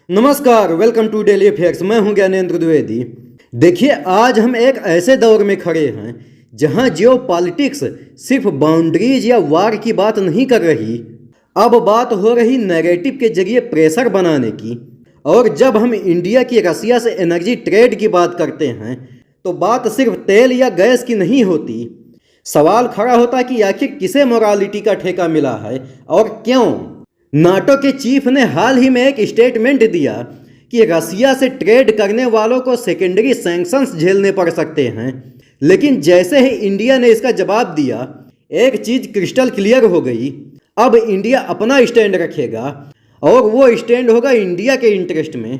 नमस्कार, welcome to daily affairs. मैं हूं ज्ञानेंद्र द्विवेदी। देखिए, आज हम एक ऐसे दौर में खड़े हैं जहां जियोपॉलिटिक्स सिर्फ बाउंड्रीज या वार की बात नहीं कर रही। अब बात हो रही नैरेटिव के जरिए प्रेशर बनाने की। और जब हम इंडिया की रसिया से एनर्जी ट्रेड की बात करते हैं तो बात सिर्फ तेल या गैस की नहीं होती। सवाल खड़ा होता कि आखिर किसे मोरालिटी का ठेका मिला है और क्यों। नाटो के चीफ ने हाल ही में एक स्टेटमेंट दिया कि रसिया से ट्रेड करने वालों को सेकेंडरी सैंक्शंस झेलने पड़ सकते हैं। लेकिन जैसे ही इंडिया ने इसका जवाब दिया, एक चीज क्रिस्टल क्लियर हो गई। अब इंडिया अपना स्टैंड रखेगा और वो स्टैंड होगा इंडिया के इंटरेस्ट में।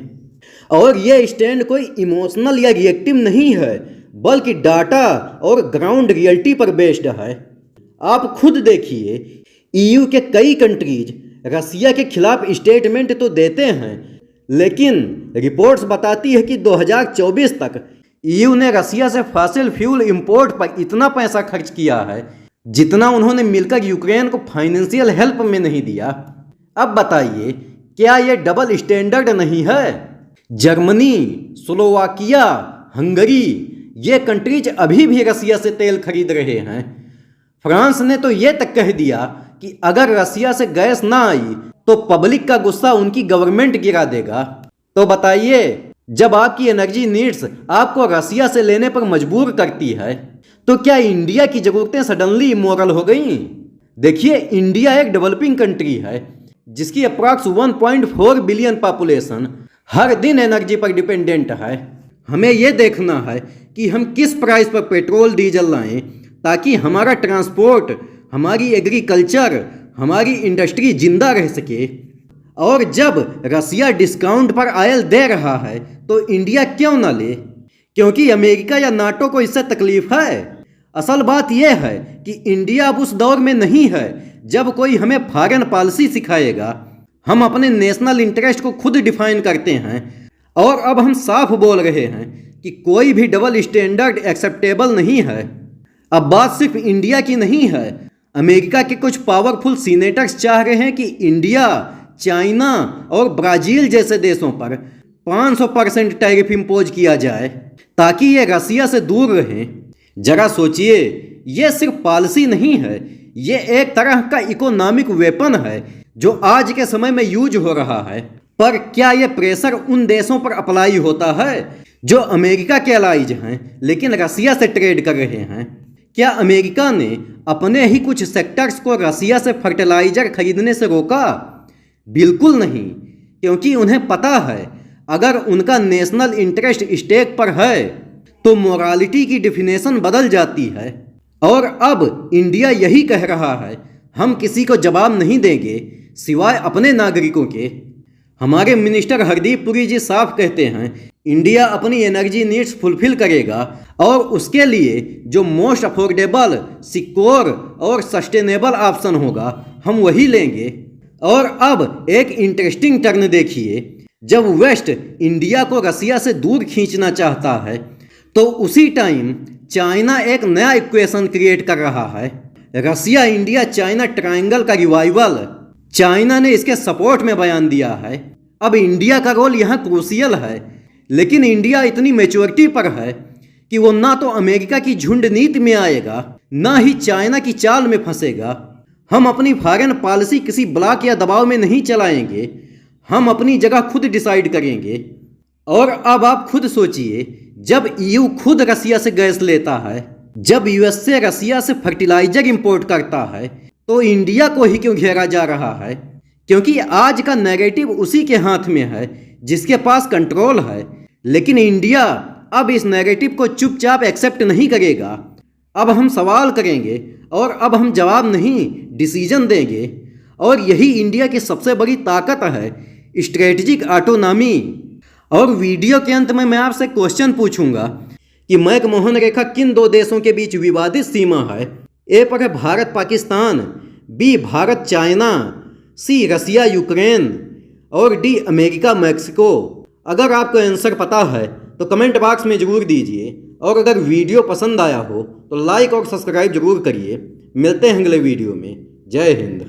और ये स्टैंड कोई इमोशनल या रिएक्टिव नहीं है, बल्कि डाटा और ग्राउंड रियलिटी पर बेस्ड है। आप खुद देखिए, ईयू के कई कंट्रीज रसिया के खिलाफ स्टेटमेंट तो देते हैं, लेकिन रिपोर्ट्स बताती है कि 2024 तक ईयू ने रसिया से फॉसिल फ्यूल इंपोर्ट पर इतना पैसा खर्च किया है जितना उन्होंने मिलकर यूक्रेन को फाइनेंशियल हेल्प में नहीं दिया। अब बताइए, क्या ये डबल स्टैंडर्ड नहीं है? जर्मनी, स्लोवाकिया, हंगरी, ये कंट्रीज अभी भी रसिया से तेल खरीद रहे हैं। फ्रांस ने तो ये तक कह दिया कि अगर रसिया से गैस ना आई तो पब्लिक का गुस्सा उनकी गवर्नमेंट गिरा देगा। तो बताइए, जब आपकी एनर्जी नीड्स आपको रसिया से लेने पर मजबूर करती है तो क्या इंडिया की जरूरतें सडनली इमोरल हो गई? देखिए, इंडिया एक डेवलपिंग कंट्री है जिसकी अप्रॉक्स 1.4 बिलियन पॉपुलेशन हर दिन एनर्जी पर डिपेंडेंट है। हमें यह देखना है कि हम किस प्राइस पर पेट्रोल डीजल लाएं ताकि हमारा ट्रांसपोर्ट, हमारी एग्रीकल्चर, हमारी इंडस्ट्री जिंदा रह सके। और जब रसिया डिस्काउंट पर ऑयल दे रहा है तो इंडिया क्यों ना ले? क्योंकि अमेरिका या नाटो को इससे तकलीफ है। असल बात यह है कि इंडिया अब उस दौर में नहीं है जब कोई हमें फॉरेन पॉलिसी सिखाएगा। हम अपने नेशनल इंटरेस्ट को खुद डिफाइन करते हैं और अब हम साफ बोल रहे हैं कि कोई भी डबल स्टैंडर्ड एक्सेप्टेबल नहीं है। अब बात सिर्फ इंडिया की नहीं है, अमेरिका के कुछ पावरफुल सीनेटर्स चाह रहे हैं कि इंडिया, चाइना और ब्राज़ील जैसे देशों पर 500% टैरिफ इम्पोज किया जाए ताकि ये रसिया से दूर रहें। जरा सोचिए, ये सिर्फ पॉलिसी नहीं है, ये एक तरह का इकोनॉमिक वेपन है जो आज के समय में यूज हो रहा है। पर क्या ये प्रेशर उन देशों पर अप्लाई होता है जो अमेरिका के अलाइज हैं लेकिन रसिया से ट्रेड कर रहे हैं? क्या अमेरिका ने अपने ही कुछ सेक्टर्स को रसिया से फर्टिलाइजर खरीदने से रोका? बिल्कुल नहीं, क्योंकि उन्हें पता है अगर उनका नेशनल इंटरेस्ट स्टेक पर है तो मोरालिटी की डिफिनेशन बदल जाती है। और अब इंडिया यही कह रहा है, हम किसी को जवाब नहीं देंगे सिवाय अपने नागरिकों के। हमारे मिनिस्टर हरदीप पुरी जी साफ कहते हैं, इंडिया अपनी एनर्जी नीड्स फुलफिल करेगा और उसके लिए जो मोस्ट अफोर्डेबल, सिक्योर और सस्टेनेबल ऑप्शन होगा हम वही लेंगे। और अब एक इंटरेस्टिंग टर्न देखिए, जब वेस्ट इंडिया को रसिया से दूर खींचना चाहता है तो उसी टाइम चाइना एक नया इक्वेशन क्रिएट कर रहा है, रसिया इंडिया चाइना ट्रायंगल का रिवाइवल। चाइना ने इसके सपोर्ट में बयान दिया है। अब इंडिया का रोल यहाँ क्रूशियल है, लेकिन इंडिया इतनी मैच्योरिटी पर है कि वो ना तो अमेरिका की झुंड नीति में आएगा, ना ही चाइना की चाल में फंसेगा। हम अपनी फॉरेन पॉलिसी किसी ब्लॉक या दबाव में नहीं चलाएंगे, हम अपनी जगह खुद डिसाइड करेंगे। और अब आप खुद सोचिए, जब ईयू खुद रसिया से गैस लेता है, जब यूएसए रसिया से फर्टिलाइजर इंपोर्ट करता है, तो इंडिया को ही क्यों घेरा जा रहा है? क्योंकि आज का नैरेटिव उसी के हाथ में है जिसके पास कंट्रोल है। लेकिन इंडिया अब इस नैरेटिव को चुपचाप एक्सेप्ट नहीं करेगा। अब हम सवाल करेंगे और अब हम जवाब नहीं, डिसीजन देंगे। और यही इंडिया की सबसे बड़ी ताकत है, स्ट्रेटजिक ऑटोनॉमी। और वीडियो के अंत में मैं आपसे क्वेश्चन पूछूंगा कि मैकमोहन रेखा किन दो देशों के बीच विवादित सीमा है? ए पर है भारत पाकिस्तान, बी भारत चाइना, सी रसिया यूक्रेन और डी अमेरिका मैक्सिको। अगर आपको आंसर पता है तो कमेंट बॉक्स में ज़रूर दीजिए। और अगर वीडियो पसंद आया हो तो लाइक और सब्सक्राइब जरूर करिए। मिलते हैं अगले वीडियो में। जय हिंद।